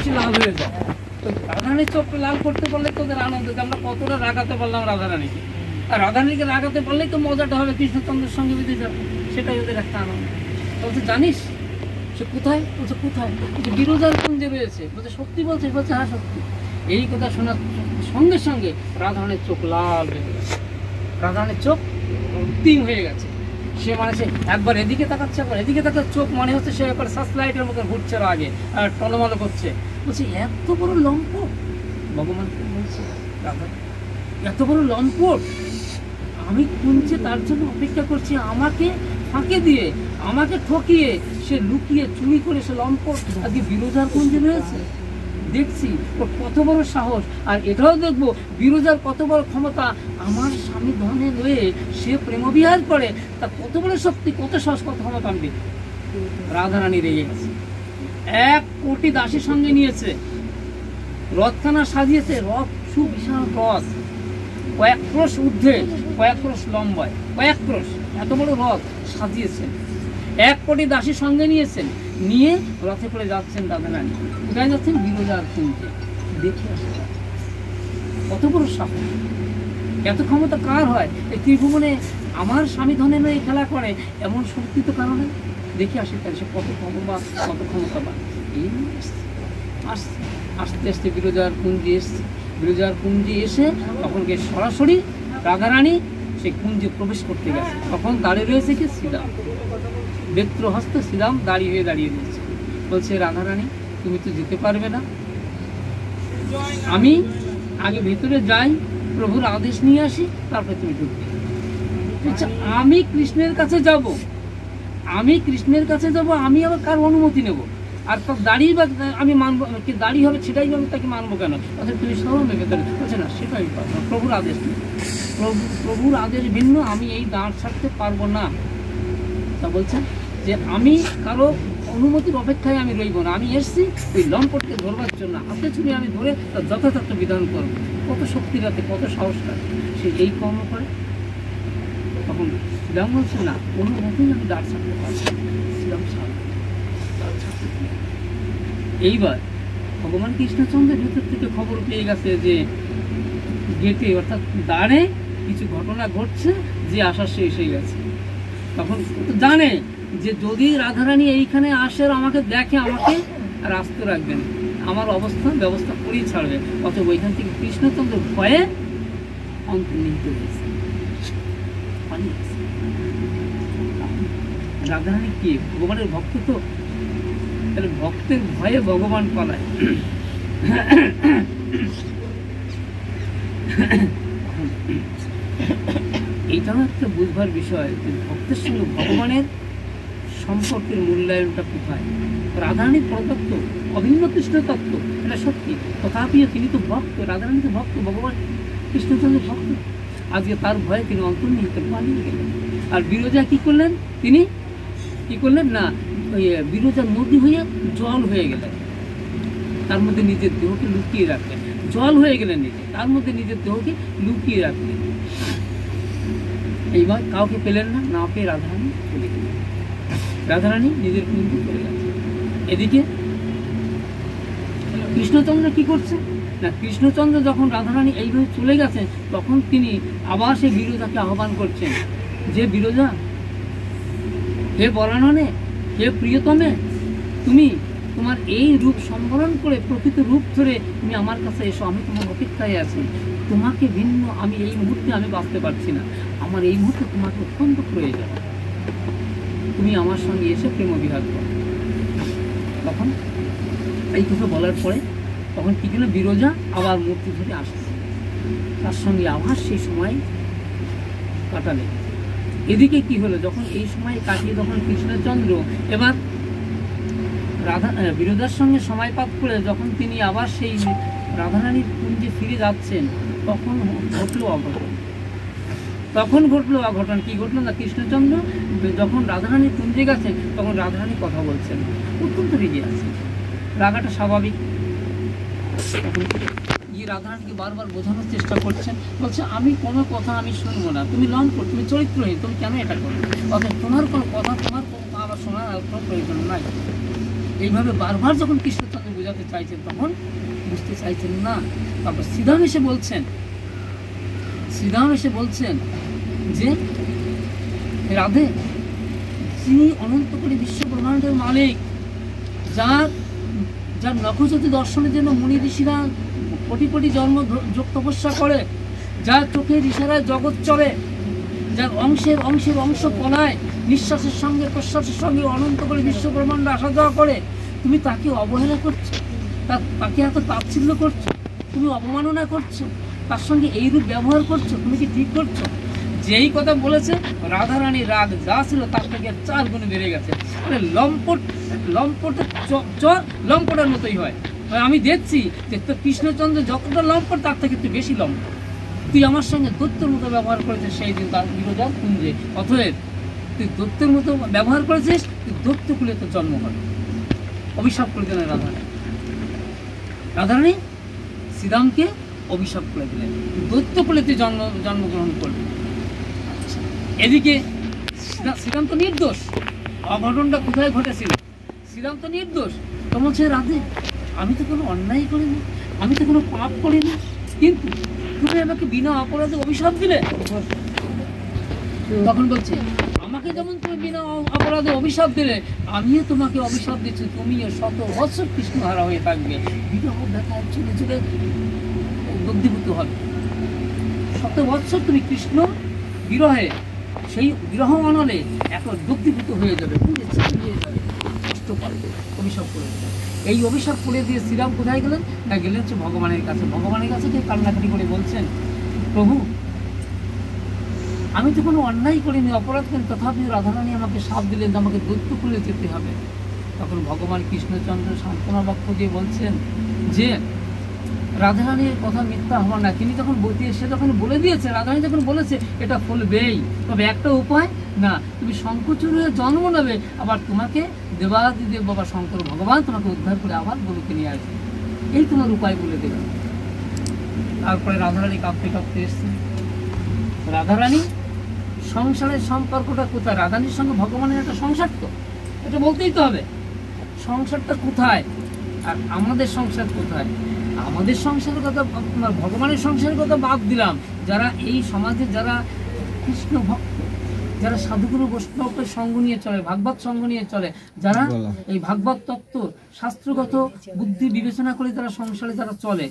বেশি লাল হয়ে যায়। তো রাধারানীর চোখটা লাল করতে পারলে তোদের আনন্দ, আমরা কতটা রাগাতে পারলাম রাধারানীকে, আর রাধারানীকে রাগাতে পারলেই তো মজাটা হবে, কৃষ্ণচন্দ্রের সঙ্গে বেঁধে যাবে, সেটাই ওদের একটা আনন্দ। বলছে জানিস সে কোথায়? বলছে কোথায়? বলছে বিরোজার কুঞ্জে রয়েছে। বলছে সত্যি বলছিস? বলছে হ্যাঁ সত্যি। এই কথা শোনার সঙ্গে সঙ্গে রাধারানীর চোখ লাল হয়ে গেছে, রাধারানীর চোখ অন্তিম হয়ে গেছে। সে মানে সে একবার এদিকে তাকাচ্ছে, একবার এদিকে তাকাচ্ছে, চোখ মনে হচ্ছে সে একবার সার্চলাইটের মতো ঘুরছে আগে আর টলমলো করছে। বলছে এত বড় লম্পট, ভগবান বলছে রাধা এত বড় লম্পট, আমি কুঞ্জে তার জন্য অপেক্ষা করছি, আমাকে ফাঁকে দিয়ে, আমাকে ঠকিয়ে সে লুকিয়ে চুরি করে সে লম্পট আজকে বিরোজার কুঞ্জে রয়েছে। দেখছি ওর কত বড় সাহস, আর এটাও দেখবো বিরোজার কত বড় ক্ষমতা, আমার স্বামী ধনে রয়ে সে প্রেমবিহার করে, তা কত বড় শক্তি, কত সাহস, কত ক্ষমতা আনবে। রাধারানী রেগে গেছে, 1 কোটি দাসীর সঙ্গে নিয়েছে, রথখানা সাজিয়েছে, রথ সুবিশাল রথ, কয়েক ক্রোশ ঊর্ধ্বে, কয়েক ক্রোশ লম্বায়, কয়েক ক্রোশ এত বড় রথ সাজিয়েছেন, 1 কোটি দাসীর সঙ্গে নিয়েছেন, নিয়ে রথে করে যাচ্ছেন রাধারানী। কোথায় যাচ্ছেন? বিরোজার কুঞ্জে। দেখে আসে কত বড় সাহস, এত ক্ষমতা কার হয়? এই ত্রিভুবনে আমার স্বামী ধনে নয় খেলা করে, এমন শক্তি তো কারণে দেখে আসে তাই সে কত ক্ষমতা, কত ক্ষমতাবান। এই আসছে আস্তে আস্তে বিরোজার কুঞ্জে এসছে। বিরোজার কুঞ্জে এসে তখন সরাসরি রাধারানী সেই কুঞ্জে প্রবেশ করতে গেছে। তখন দাঁড়িয়ে রয়েছে কি শ্রীরাম, বেত্রহস্ত শ্রীরাম দাঁড়িয়ে রয়েছে। বলছে রাধারানী তুমি তো যেতে পারবে না, আমি আগে ভেতরে যাই, প্রভুর আদেশ নিয়ে আসি, তারপরে তুমি ঢুকবে। আচ্ছা আমি কৃষ্ণের কাছে যাব, আমি কৃষ্ণের কাছে যাব, আমি আবার কার অনুমতি নেব? আর তার দাঁড়িয়ে বা আমি মানবো, কি দাঁড়িয়ে হবে সেটাই আমি তাকে মানবো কেন? অর্থাৎ তুমি সব ভেতরে বলছে না, সেটাই প্রভুর আদেশ নেই, প্রভুর আদেশ ভিন্ন, আমি এই দাঁড় ছাড়তে পারবো না। তা বলছেন যে আমি কারো অনুমতির অপেক্ষায় আমি রইব না, আমি এসছি ওই লম্পটকে ধরবার জন্য, হাতে ছুরি আমি ধরে তার যথাযথ বিধান করবো। কত শক্তি রাখে, কত সাহস রাখে, সে এই কর্ম করে। তখন শ্রীরাম বলছে না, অনুমতিই আমি দাঁড় ছাড়তে পারবো। শ্রীরাম এইবার ভগবান কৃষ্ণচন্দ্রের ভেতর থেকে খবর পেয়ে গেছে যে গেটে অর্থাৎ দ্বারে কিছু ঘটনা ঘটছে, যে আসার সে এসে গেছে। তখন জানে যে যদি রাধারানী এইখানে আসে আর আমাকে দেখে, আমাকে আর আসতে রাখবেন, আমার অবস্থান ব্যবস্থা করেই ছাড়বে। অতএব ওইখান থেকে কৃষ্ণচন্দ্র ভয়ে অন্তর্নিহিত হয়েছে। রাধারানী কি ভগবানের ভক্ত, তো তাহলে ভক্তের ভয়ে ভগবান পালায়। এইটাও একটা বুঝবার বিষয় যে ভক্তের সঙ্গে ভগবানের সম্পর্কের মূল্যায়নটা কোথায়। রাধারানীর পরতত্ত্ব অভিন্ন কৃষ্ণ তত্ত্ব, এটা সত্যি, তথাপিও তিনি তো ভক্ত, রাধারানী তো ভক্ত, ভগবান কৃষ্ণচন্দ্র ভক্ত। আজকে তার ভয়ে তিনি অন্তর্নিহিত পালিয়ে গেলেন। আর বিরোজা কি করলেন? তিনি কি করলেন না, বিরোজা নদী হয়ে জল হয়ে গেলেন, তার মধ্যে নিজের দেহকে লুকিয়ে রাখলেন, জল হয়ে গেলেন নিজে, তার মধ্যে নিজের দেহকে লুকিয়ে রাখলেন। এইবার কাউকে পেলেন না, না পেয়ে রাধারানী চলে গেলেন, রাধারানী নিজের কুঞ্জে চলে গেছে। এদিকে কৃষ্ণচন্দ্র কি করছে না, কৃষ্ণচন্দ্র যখন রাধারানী এইভাবে চলে গেছেন, তখন তিনি আবার সেই বিরোজাকে আহ্বান করছেন, যে বিরোজা, হে বরাননে, হে প্রিয়তমে, তুমি তোমার এই রূপ সম্বরণ করে, প্রকৃত রূপ ধরে তুমি আমার কাছে এসো, আমি তোমার অপেক্ষায় আছি। তোমাকে ভিন্ন আমি এই মুহূর্তে আমি বাঁচতে পারছি না, আমার এই মুহূর্তে তোমাকে অত্যন্ত প্রয়োজন, তুমি আমার সঙ্গে এসে প্রেম বিহার করো। তখন এই কথা বলার পরে তখন কি হলো, বিরোজা আবার মূর্তি ধরে আসছে, তার সঙ্গে আবার সেই সময় কাটালে। এদিকে কি হলো, যখন এই সময় কাটিয়ে যখন কৃষ্ণচন্দ্র এবার বিরোধার সঙ্গে সময়পাত করে যখন তিনি আবার সেই রাধারানীর কুঞ্জে ফিরে যাচ্ছেন, তখন ঘটলো অঘটন। কি ঘটলো না, কৃষ্ণচন্দ্র যখন রাধারানীর কুঞ্জে গেছেন, তখন রাধারানী কথা বলছেন, অত্যন্ত রেগে আছে, রাগাটা স্বাভাবিক। রাধারানীকে বারবার বোঝানোর চেষ্টা করছেন, বলছে আমি কোনো কথা আমি শুনবো না, তুমি লম্পট, তুমি চরিত্রহীন, তুমি কেন এটা করো? অর্থাৎ তোমার কোনো কথা, তোমার কোনো আবার শোনার আর কোনো প্রয়োজন নাই। এইভাবে বারবার যখন কৃষ্ণচন্দ্র বোঝাতে চাইছেন তখন বুঝতে চাইছেন না। তারপর শ্রীরাম এসে বলছেন যে রাধে, যিনি অনন্ত কোটি বিশ্ব ব্রহ্মাণ্ডের মালিক, যার নখজ্যোতি দর্শনের জন্য মুনি ঋষিরা কোটি কোটি জন্ম যোগ তপস্যা করে, যার চোখের ইশারায় জগৎ চলে, যার অংশের অংশ কণায় নিঃশ্বাসের সঙ্গে প্রশ্বাসের সঙ্গে অনন্ত করে বিশ্ব ব্রহ্মাণ্ড আসা যাওয়া করে, তুমি তাকে অবহেলা করছো, তাকে এত তাচ্ছিল্য করছো, তুমি অবমাননা করছো, তার সঙ্গে এইরূপ ব্যবহার করছো, তুমি কি ঠিক করছো? যেই কথা বলেছে রাধারানীর রাগ যা ছিল তার থেকে 4 গুণ বেড়ে গেছে। মানে লম্পটের মতোই হয়। আমি দেখছি যে তোর কৃষ্ণচন্দ্র যতটা লম্পট তার থেকে তুই বেশি লম্পট, তুই আমার সঙ্গে দৈত্যের মতো ব্যবহার করেছিস সেই দিন তার বিরোধ কুঞ্জে। অতএব তুই দৈত্যের মতো ব্যবহার করেছিস, তুই দৈত্য কুলে তোর জন্ম হবে। অভিশাপ করে দিলেন রাধারানী শ্রীরামকে অভিশাপ করে দিলেন, দৈত্য কুলে তুই জন্মগ্রহণ করবি। এদিকে শ্রীরাম তো নির্দোষ, অঘটনটা কোথায় ঘটেছিল? শ্রীরাম তো নির্দোষ। তো বলছে রাধে, আমি তো কোনো অন্যায় করিনি, আমি তো কোনো পাপ করিনি, কিন্তু তুমি আমাকে বিনা অপরাধে অভিশাপ দিলে। তখন বলছে, আমাকে যেমন তুমি বিনা অপরাধে অভিশাপ দিলে, আমিও তোমাকে অভিশাপ দিচ্ছি, তুমিও 100 বছর কৃষ্ণহারা হয়ে থাকবে, বিবাহ ব্যথায় চলে চলে দগ্ধীভূত হবে। 100 বছর তুমি কৃষ্ণ বিরহে, সেই বিরহ অনলে এত দগ্ধীভূত হয়ে যাবে, কষ্ট পাবে। অভিশাপ করে দেবে। এই অভিশাপ করে দিয়ে শ্রীরাম কোথায় গেলেন? গেলেন হচ্ছে ভগবানের কাছে। ভগবানের কাছে গিয়ে কান্নাকাটি করে বলছেন, প্রভু, আমি তো কোনো অন্যায় করিনি, অপরাধ করিনি, তথাপি রাধারানী আমাকে শাপ দিলেন, আমাকে দৈত্য কুলে যেতে হবে। তখন ভগবান কৃষ্ণচন্দ্র সান্ত্বনা বাক্য দিয়ে বলছেন যে রাধারানীর কথা মিথ্যা হওয়ার না। তিনি যখন সে যখন বলে দিয়েছে, রাধারানী যখন বলেছে এটা ফলবেই, তবে একটা উপায় না, তুমি শঙ্খচূড় হয়ে জন্ম নেবে, আবার তোমাকে দেবাদিদেব বাবা শঙ্কর ভগবান তোমাকে উদ্ধার করে আবার গোলকে নিয়ে আসবে, এই তোমার উপায় বলে দেবেন। তারপরে রাধারানী কাঁপতে কাঁপতে এসছে। রাধারানী সংসারের সম্পর্কটা কোথায়? রাধারানীর সঙ্গে ভগবানের একটা সংসার, তো এটা বলতেই তো হবে। সংসারটা কোথায় আর আমাদের সংসার কোথায়? আমাদের সংসারের কথা, ভগবানের সংসারের কথা বাদ দিলাম, যারা এই সমাজে যারা কৃষ্ণ ভক্ত, যারা সাধুগুরু বৈষ্ণবের সঙ্গ নিয়ে চলে, ভাগবত সঙ্গ নিয়ে চলে, যারা এই ভাগবত তত্ত্ব শাস্ত্রগত বুদ্ধি বিবেচনা করে যারা সংসারে যারা চলে,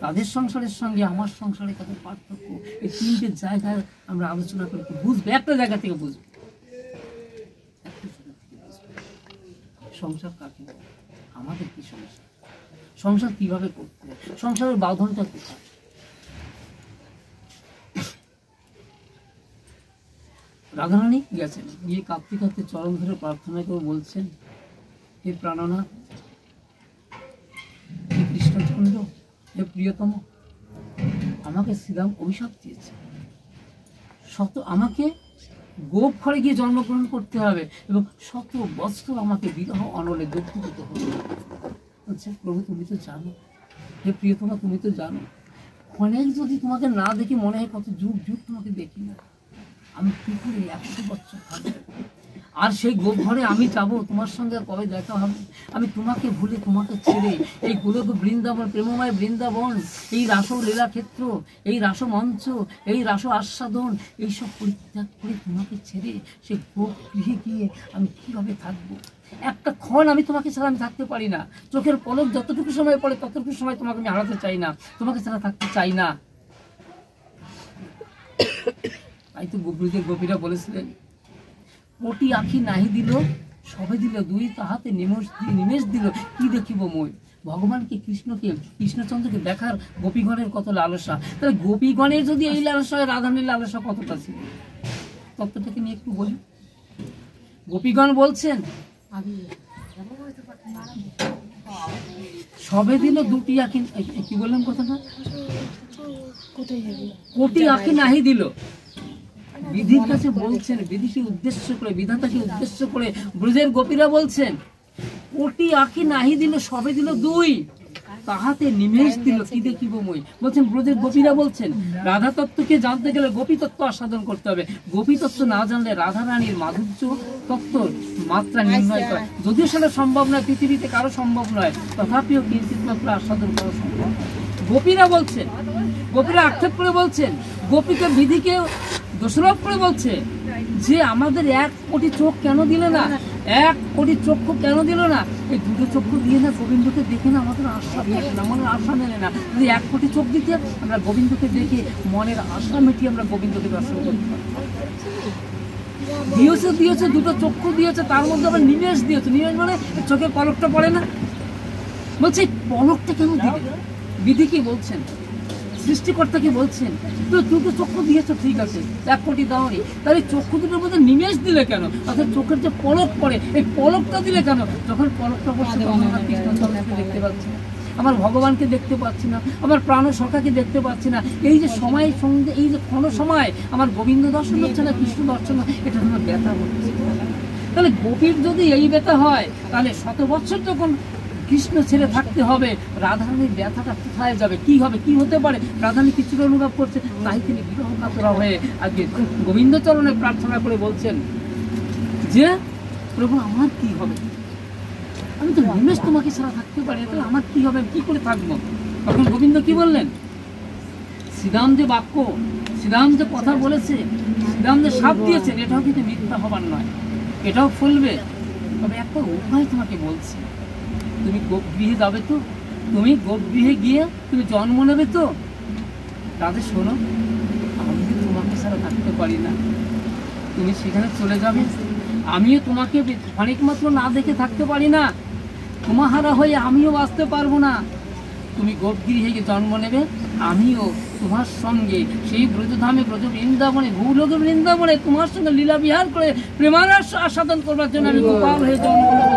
তাদের সংসারের সঙ্গে আমার সংসারের কত পার্থক্য, এই 3টে জায়গায় আমরা আলোচনা করে বুঝবো। একটা জায়গা থেকে বুঝবো, সংসার কাকে বলে, আমাদের কি সংসার, সংসার কিভাবে করতে হয়, সংসারের বাঁধনটা কোথায়। রাধারানী গেছেন, গিয়ে কাঁপতে কাঁপতে চরণ ধরে প্রার্থনা করে বলছেন, হে প্রাণনাথ, হে কৃষ্ণচন্দ্র, হে প্রিয়তম, আমাকে শ্রীরাম অভিশাপ দিয়েছে, আমাকে গোপ ঘরে গিয়ে জন্মগ্রহণ করতে হবে এবং 100 বছর আমাকে বিরহ অনলে দগ্ধীভূত হতে হবে। বলছে, প্রভু তুমি তো জানো, হে প্রিয়তমা তুমি তো জানো, অনেক যদি তোমাকে না দেখি মনে হয় কত যুগ যুগ তোমাকে দেখি না, আমি কি করে 100 বছর থাকবো? আর সেই গোপ ঘরে আমি যাবো, তোমার সঙ্গে কবে দেখা হবে? আমি তোমাকে ভুলে, তোমাকে ছেড়ে এই গোলক বৃন্দাবন, প্রেমময় বৃন্দাবন, এই রাস লীলা ক্ষেত্র, এই রাস মঞ্চ, এই রাস আস্বাদন, এইসব পরিত্যাগ করে তোমাকে ছেড়ে সে গোপ গৃহে গিয়ে আমি কিভাবে থাকবো? একটা ক্ষণ আমি তোমাকে ছাড়া আমি থাকতে পারি না। চোখের পলক যতটুকু সময় পড়ে ততটুকু সময় তোমাকে আমি হারাতে চাই না, তোমাকে ছাড়া থাকতে চাই না। তাই তো গোপীরা বলেছিলেন, কোটি আখি নাহি দিল, সবে দিল দুই তাহাতে নিমেষ দিল, কি দেখিব মই। ভগবানকে, কৃষ্ণকে, কৃষ্ণচন্দ্রকে দেখার গোপীগণের কত লালসা। তাহলে গোপীগণের যদি এই লালসা হয়, রাধারানীর লালসা কতটা ছিল, তত্ত্বটাকে নিয়ে একটু বলি। গোপীগণ বলছেন, সবে দিল দুটি আখি, কি বললাম কথাটা, কোটি আখি নাহি দিল। বিধির কাছে বলছেন, বিধিকে উদ্দেশ্য করে, বিধাতাকে উদ্দেশ্য করে ব্রজের গোপীরা বলছেন, কোটি আখি নাহি দিল, সবে দিল দুই। তাহাতে নিমেষ দিল কি দেখিব মই। বলছেন ব্রজের গোপীরা বলছেন রাধা তত্ত্বকে জানতে গেলে গোপী তত্ত্ব আস্বাদন করতে হবে। গোপী তত্ত্ব না জানলে রাধা রানীর মাধুর্য তত্ত্ব মাত্রা নির্ণয় করা, যদিও সেটা সম্ভব নয়, পৃথিবীতে কারো সম্ভব নয়, তথাপিও কিঞ্চিত মাত্র আস্বাদন করা সম্ভব। গোপীরা বলছেন, গোপীরা আক্ষেপ করে বলছেন, গোপীকে বিধিকে দোষারোপ করে বলছে যে আমাদের 1 কোটি চোখ কেন দিলে না, 1 কোটি চক্ষু কেন দিল না, এই 2টো চক্ষু দিয়ে না গোবিন্দকে দেখে না আমাদের আশা মেলে না, মনের আশা মেলে না। যদি 1 কোটি চোখ দিতে আমরা গোবিন্দকে দেখে মনের আশা মিটিয়ে আমরা গোবিন্দকে দর্শন করতে পারি। দিয়েছে 2টো চক্ষু দিয়েছে, তার মধ্যে আবার নিমেষ দিয়েছে। নিমেষ মানে চোখে পলকটা পড়ে না, বলছে পলকটা কেন দিবে? বিধি কি বলছেন, সৃষ্টিকর্তাকে বলছেন তো 2টো চক্ষু দিয়েছো ঠিক আছে, 1 কোটি দাওনি, তাহলে চক্ষু দুটোর মধ্যে নিমেষ দিলে কেন? অর্থাৎ চোখের যে পলক পড়ে এই পলকটা দিলে কেন? যখন পলকটা পড়ছে তখন আমরা কৃষ্ণচন্দ্রকে দেখতে পাচ্ছি না, আমার ভগবানকে দেখতে পাচ্ছি না, আমার প্রাণ সখাকে দেখতে পাচ্ছি না। এই যে সময়ের সঙ্গে এই যে ক্ষণ সময় আমার গোবিন্দ দর্শন হচ্ছে না, কৃষ্ণ দর্শন, এটা আমার ব্যথা হচ্ছে। তাহলে গোপীর যদি এই ব্যথা হয় তাহলে 100 বছর যখন কৃষ্ণ ছেড়ে থাকতে হবে, রাধারানীর ব্যথাটা কোথায় যাবে, কি হবে, কি হতে পারে? রাধারানী কিছুটা অনুভব করছে, তাই তিনি বিরহ কাতরা হয়ে আজকে গোবিন্দ চরণে প্রার্থনা করে বলছেন যে প্রভু আমার কি হবে, আমি তো নিমেষ তোমাকে ছাড়া থাকতে পারি, তাহলে আমার কি হবে, কি করে থাকবো? তখন গোবিন্দ কি বললেন? শ্রীরাম যে বাক্য, শ্রীরাম যে কথা বলেছে, শ্রীরাম যে শাপ দিয়েছেন, এটাও কিন্তু মিথ্যা হবার নয়, এটাও ফলবে। তবে একটা উপায় তোমাকে বলছি, তুমি গোপগৃহে যাবে তো, তুমি গোপগৃহে গিয়ে তুমি জন্ম নেবে তো। তাদের শোনো, আমি তোমাকে ছাড়া থাকতে পারি না, তুমি সেখানে চলে যাবে, আমিও তোমাকে খানিক মাত্র না দেখে থাকতে পারি না, তোমাহারা হয়ে আমিও বাঁচতে পারবো না। তুমি গোপগৃহে গিয়ে জন্ম নেবে, আমিও তোমার সঙ্গে সেই ব্রজধামে ব্রজ বৃন্দাবনে ভূলোক বৃন্দাবনে তোমার সঙ্গে লীলা বিহার করে প্রেমারস আস্বাদন করবার জন্য আমি গোপাল হয়ে জন্ম নেব।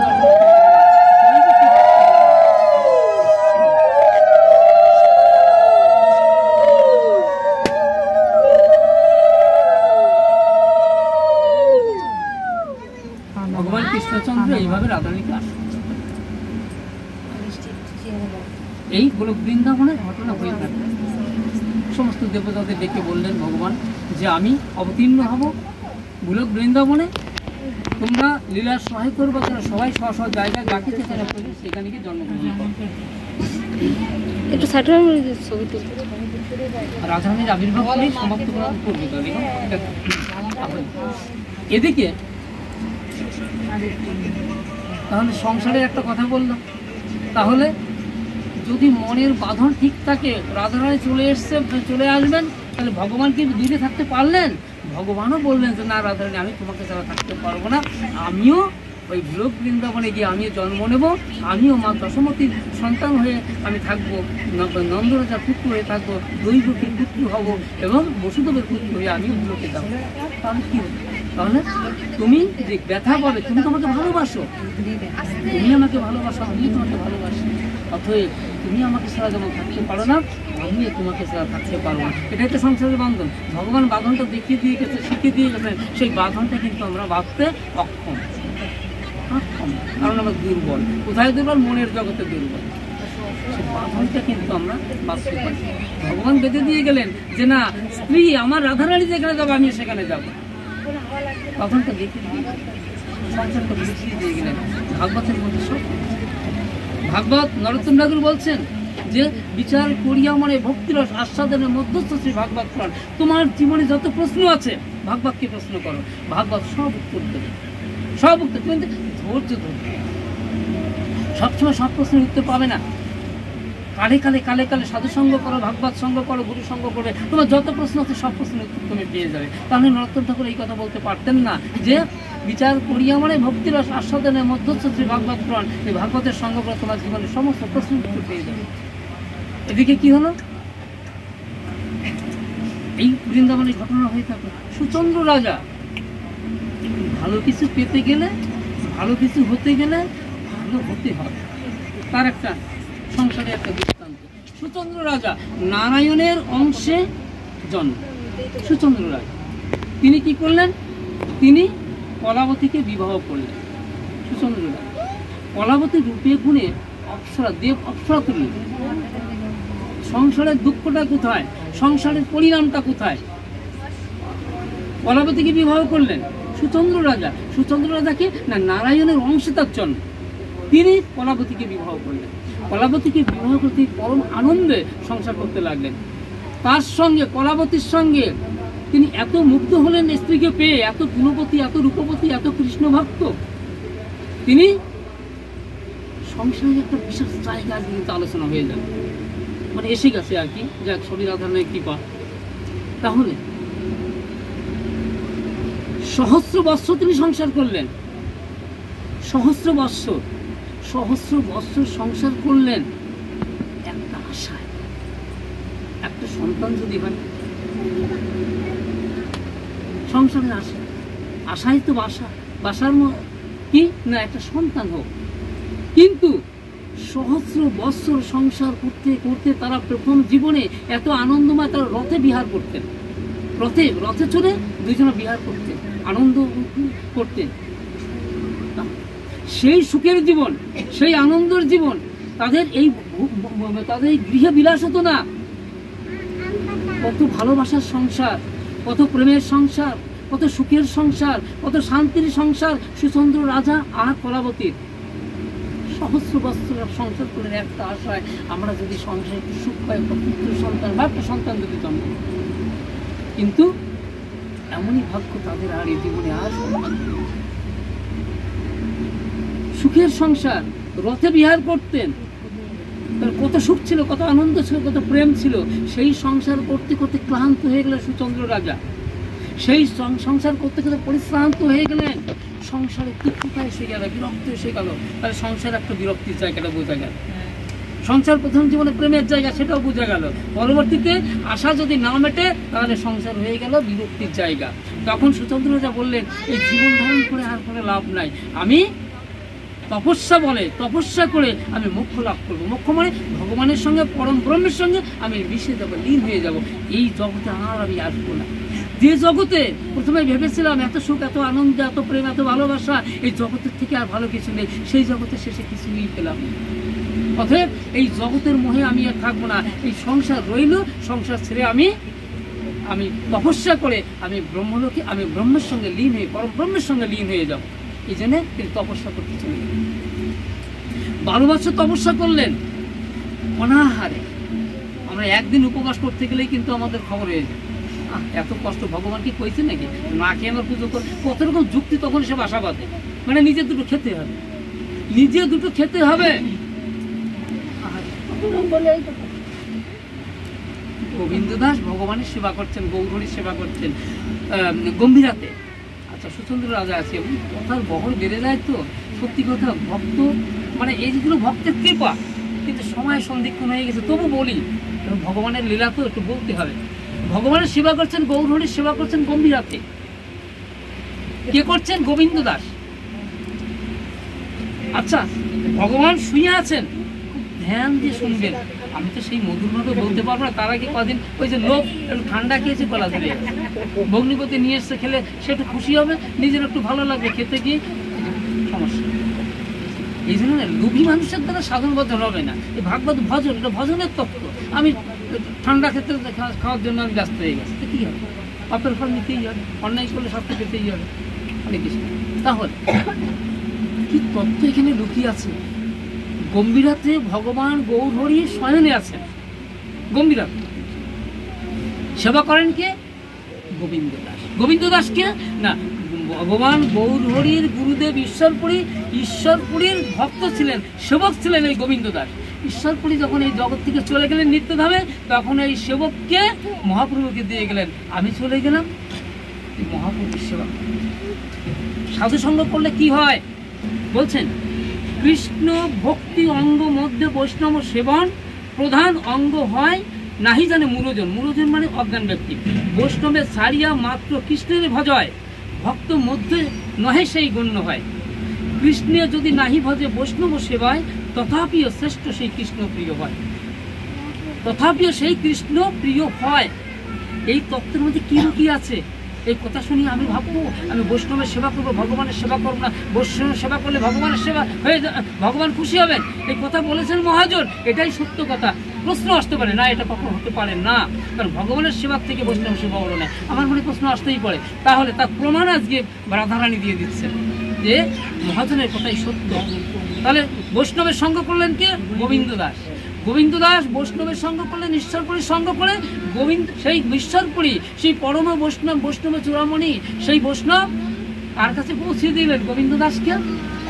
ভগবান কৃষ্ণচন্দ্র এইভাবে রাধারানীকে আসে, এই গোলক বৃন্দাবনের ঘটনা হয়ে থাকে। সমস্ত দেবতাদের ডেকে বললেন ভগবান যে আমি অবতীর্ণ হব গোলক বৃন্দাবনে, তোমরা লীলার সহায় করবো, তারা সবাই স্ব জায়গায় যাকে যেখানে প্রয়োজন সেখানে গিয়ে জন্মগ্রহণ করো। একটু রাধারানীর আবির্ভাব করেই সমাপ্ত করার করবে। এদিকে তাহলে সংসারের একটা কথা বললাম, তাহলে যদি মনের বাঁধন ঠিক থাকে, রাধারানী চলে আসবেন, তাহলে ভগবান কি দূরে থাকতে পারলেন? ভগবানও বললেন যে না রাধারানী, আমি তোমাকে ছাড়া থাকতে পারবো না, আমিও ওই গোলক বৃন্দাবনে গিয়ে আমিও জন্ম নেব, আমিও মা দশমতীর সন্তান হয়ে আমি থাকবো, নন্দরাজার পুত্র হয়ে থাকবো, দৈবকীর পুত্র হব এবং বসুদেবের পুত্র হয়ে আমিও গোলকে যাবো। তাহলে কি হবে? তাহলে তুমি যে ব্যথা পাবে, তুমি তোমাকে ভালোবাসো, তুমি আমাকে ভালোবাসো, আমি তোমাকে ভালোবাসি, অতএব তুমি আমাকে ছাড়া যেমন থাকতে পারো না, আমিও তোমাকে ছাড়া থাকতে পারবো না। এটাই তো সংসারের বাঁধন। ভগবান বাঁধনটা দেখিয়ে দিয়ে গেছে, শিখিয়ে দিয়ে গেছেন, সেই বাঁধনটা কিন্তু আমরা বাঁধতে অক্ষম, কারণ আমরা দুর্বল। কোথায় দুর্বল? মনের জগতে দুর্বল। সেই বাঁধনটা কিন্তু আমরা বাঁধতে পারি। ভগবান বেঁধে দিয়ে গেলেন যে না, স্ত্রী আমার রাধারানী যেখানে যাবো আমি সেখানে যাবো, বাঁধনটা দেখিয়ে দিয়ে সংসারটা বুঝিয়ে দিয়ে গেলেন। ভাগবতের মধ্যে সব ভাগবত নরোত্তম ঠাকুর বলছেন যে বিচার করিয়া মনে ভক্তিরস আস্বাদনের মধ্যস্থ শ্রী ভাগবত পুরাণ। তোমার জীবনে যত প্রশ্ন আছে ভাগবতকে প্রশ্ন করো, ভাগবত সব উত্তর দেবে, সব উত্তর। কিন্তু ধৈর্য ধরবে, সবসময় সব প্রশ্নের উত্তর পাবে না। কালে কালে কালে কালে সাধু সঙ্গ করো, ভাগবত সঙ্গ করো, গুরু সঙ্গ করবে, তোমার যত প্রশ্ন আছে সব প্রশ্নের উত্তর তুমি পেয়ে যাবে। তাহলে নরোত্তম ঠাকুর এই কথা বলতে পারতেন না যে বিচার করিয়া মানে ভক্তিরস আস্বাদনের মধ্যস্থ শ্রী ভাগবত পুরাণ, এই ভাগবতের সঙ্গ করে তোমার জীবনের সমস্ত প্রশ্ন উত্তর পেয়ে যাবে। এদিকে কি হলো? এই বৃন্দাবনের ঘটনা হয়ে থাকে। সুচন্দ্র রাজা ভালো কিছু পেতে গেলে, ভালো কিছু হতে গেলে ভালো হতে হবে, তার একটা সংসারে একটা দৃষ্টান্ত। সুচন্দ্র রাজা নারায়ণের অংশে জন্ম। সুচন্দ্র রাজা তিনি কি করলেন? তিনি কলাবতীকে বিবাহ করলেন। সুচন্দ্র রাজা কলাবতী রূপে গুণে অপ্সরা, দেব অপ্সরা তুল্য। সংসারের দুঃখটা কোথায়, সংসারের পরিণামটা কোথায়? কলাবতীকে বিবাহ করলেন সুচন্দ্র রাজা। সুচন্দ্র রাজাকে না নারায়ণের অংশীদার জন্য তিনি কলাবতীকে বিবাহ করলেন। কলাবতীকে বিবাহ করতে পরম আনন্দে সংসার করতে লাগলেন। তার সঙ্গে কলাবতীর সঙ্গে তিনি এত মুগ্ধ হলেন স্ত্রীকে পেয়ে, এত গুণবতী, এত রূপবতী, এত কৃষ্ণ ভক্ত, তিনি সংসারে একটা বিশেষ জায়গা কিন্তু আলোচনা হয়ে যাবে, মানে এসে গেছে আর কি, যাক সবই রাধারণের কৃপা। তাহলে সহস্র বৎসর তিনি সংসার করলেন, সহস্র বৎসর সংসার করলেন একটা আশায়, একটা সন্তান যদি হয়। সংসারের আশা, আশাই তো বাসা, বাসার কি না একটা সন্তান হোক। কিন্তু সহস্র বৎসর সংসার করতে করতে তারা প্রথম জীবনে এত আনন্দময়, তারা রথে বিহার করতেন, রথে চড়ে দুইজনে বিহার করতেন, আনন্দ করতেন। সেই সুখের জীবন, সেই আনন্দের জীবন তাদের এই গৃহে বিলাস হতো না। কত ভালোবাসার সংসার, কত প্রেমের সংসার, কত সুখের সংসার, কত শান্তির সংসার সুচন্দ্র রাজা আর কলাবতীর। সহস্র বৎসর সংসার করলেন একটা আশায়, আমরা যদি সংসারে একটু সুখ পাই, একটা পুত্র সন্তান বা একটা সন্তান যদি জন্ম। কিন্তু এমনই ভাগ্য তাদের আর এই জীবনে আর সুখের সংসার, রথে বিহার করতেন, তার কত সুখ ছিল, কত আনন্দ ছিল, কত প্রেম ছিল। সেই সংসার করতে করতে ক্লান্ত হয়ে গেলেন সুচন্দ্র রাজা, সেই সংসার করতে করতে পরিশ্রান্ত হয়ে গেলেন। সংসারে তিক্ততা এসে গেল, বিরক্ত এসে গেল। তাহলে সংসার একটা বিরক্তির জায়গাটা বোঝা গেল। সংসার প্রথম জীবনে প্রেমের জায়গা, সেটাও বোঝা গেল। পরবর্তীতে আশা যদি না মেটে তাহলে সংসার হয়ে গেল বিরক্তির জায়গা। তখন সুচন্দ্র রাজা বললেন, এই জীবন ধারণ করে আর কোনো লাভ নাই, আমি তপস্যা করে আমি মোক্ষ লাভ করবো। মোক্ষ মানে ভগবানের সঙ্গে, পরম ব্রহ্মের সঙ্গে আমি মিশে যাবো, লীন হয়ে যাব। এই জগতে আর আমি আসবো না। যে জগতে প্রথমে ভেবেছিলাম এত সুখ, এত আনন্দ, এত প্রেম, এত ভালোবাসা, এই জগতের থেকে আর ভালো কিছু নেই, সেই জগতের শেষে কিছুই পেলাম না। অতএব এই জগতের মোহে আমি আর থাকবো না। এই সংসার রইল, সংসার ছেড়ে আমি তপস্যা করে আমি ব্রহ্মলোকে, আমি ব্রহ্মের সঙ্গে লীন হয়ে, পরম ব্রহ্মের সঙ্গে লীন হয়ে যাব। এই জন্য তিনি তপস্যা করতে চলে গেলেন। 12 বছর তপস্যা করলেন অনাহারে। আমরা একদিন উপবাস করতে গেলেই কিন্তু আমাদের খবর হয়ে যায়, এত কষ্ট ভগবান কি কইছে নাকি, না খেয়ে আমার পুজো করে, কত রকম যুক্তি তখন সে বাসা বাঁধে। মানে নিজে দুটো খেতে হবে, নিজে দুটো খেতে হবে। গোবিন্দ দাস ভগবানের সেবা করছেন, গৌরহরির সেবা করছেন গম্ভীরাতে। আচ্ছা, সুচন্দ্র রাজা আছে, কথার বহর বেড়ে যায় তো, সত্যি কথা, ভক্ত মানে এইগুলো ভক্তের কৃপা। কিন্তু সময় সন্ধিক্ষণ হয়ে গেছে, তবু বলি, ভগবানের লীলা তো একটু বলতে হবে। ভগবানের সেবা করছেন, গৌরহরির সেবা করছেন গম্ভীরাতে। কে করছেন? গোবিন্দ দাস। আচ্ছা, ভগবান শুয়ে আছেন, ধ্যান দিয়ে শুনবেন। আমি তো সেই মধুরভাবে বলতে পারবো না। তার আগে কদিন ওই যে লোক একটু ঠান্ডা খেয়েছে, গলা ধরে ভগ্নিপতি নিয়ে এসছে, খেলে সে একটু খুশি হবে, নিজের একটু ভালো লাগবে, খেতে গিয়ে সমস্যা। এই জন্য লোভী মানুষের দ্বারা সাধন বদল হবে না। এই ভাগবত ভজন, এটা ভজনের তত্ত্ব। আমি ঠান্ডা খেতে খাওয়ার জন্য আমি ব্যস্ত হয়ে গেছি, তো কী হবে? পাপের ফল নিতেই হবে, অন্যায় করলে শাস্তি পেতেই হবে, অনেক কিছু। তাহলে কি তত্ত্ব এখানে লুকিয়ে আছে? গম্ভীরাতে ভগবান গৌরহরি শয়নে আছেন। গম্ভীরাতে সেবা করেন কে? গোবিন্দ দাস। গোবিন্দ দাস কে? না, ভগবান গৌরহরির গুরুদেব ঈশ্বরপুরীর ভক্ত ছিলেন, সেবক ছিলেন এই গোবিন্দ দাস। ঈশ্বরপুরী যখন এই জগৎ থেকে চলে গেলেন নিত্যধামে, তখন এই সেবককে মহাপ্রভুকে দিয়ে গেলেন, আমি চলে গেলাম মহাপ্রভুর সেবা। সাধু সঙ্গ করলে কি হয় বলছেন? কৃষ্ণ ভক্তি অঙ্গ মধ্যে বৈষ্ণব সেবন প্রধান অঙ্গ হয়, নাহি জানে মূলজন। মূলজন মানে অজ্ঞান ব্যক্তি। বৈষ্ণবের ছাড়িয়া মাত্র কৃষ্ণের ভজয়, ভক্ত মধ্যে নহে সেই গণ্য হয়। কৃষ্ণে যদি নাহি ভজে বৈষ্ণব সেবায়, তথাপিও শ্রেষ্ঠ সেই কৃষ্ণ প্রিয় হয়। তথাপিও সেই কৃষ্ণ প্রিয় হয়। এই তত্ত্বের মধ্যে কি লুকিয়ে আছে? এই কথা শুনি আমি ভাববো আমি বৈষ্ণবের সেবা করবো, ভগবানের সেবা করবো না, বৈষ্ণবের সেবা করলে ভগবানের সেবা হয়ে ভগবান খুশি হবেন, এই কথা বলেছেন মহাজন। এটাই সত্য কথা। প্রশ্ন আসতে পারে না, এটা কখনো হতে পারে না, কারণ ভগবানের সেবার থেকে বৈষ্ণব সেবা বলো না। আমার মনে প্রশ্ন আসতেই পারে, তাহলে তার প্রমাণ আজকে রাধারানী দিয়ে দিচ্ছে যে মহাজনের কথাই সত্য। তাহলে বৈষ্ণবের সঙ্গ করলেন কে? গোবিন্দ দাস। গোবিন্দ দাস বৈষ্ণবের সঙ্গ করলেন, ঈশ্বরপুরীর সঙ্গ করে গোবিন্দ সেই ঈশ্বরপুরী, সেই পরম বৈষ্ণব চূড়ামণি, সেই বৈষ্ণব কার কাছে পৌঁছে দিলেন? গোবিন্দ দাসকে।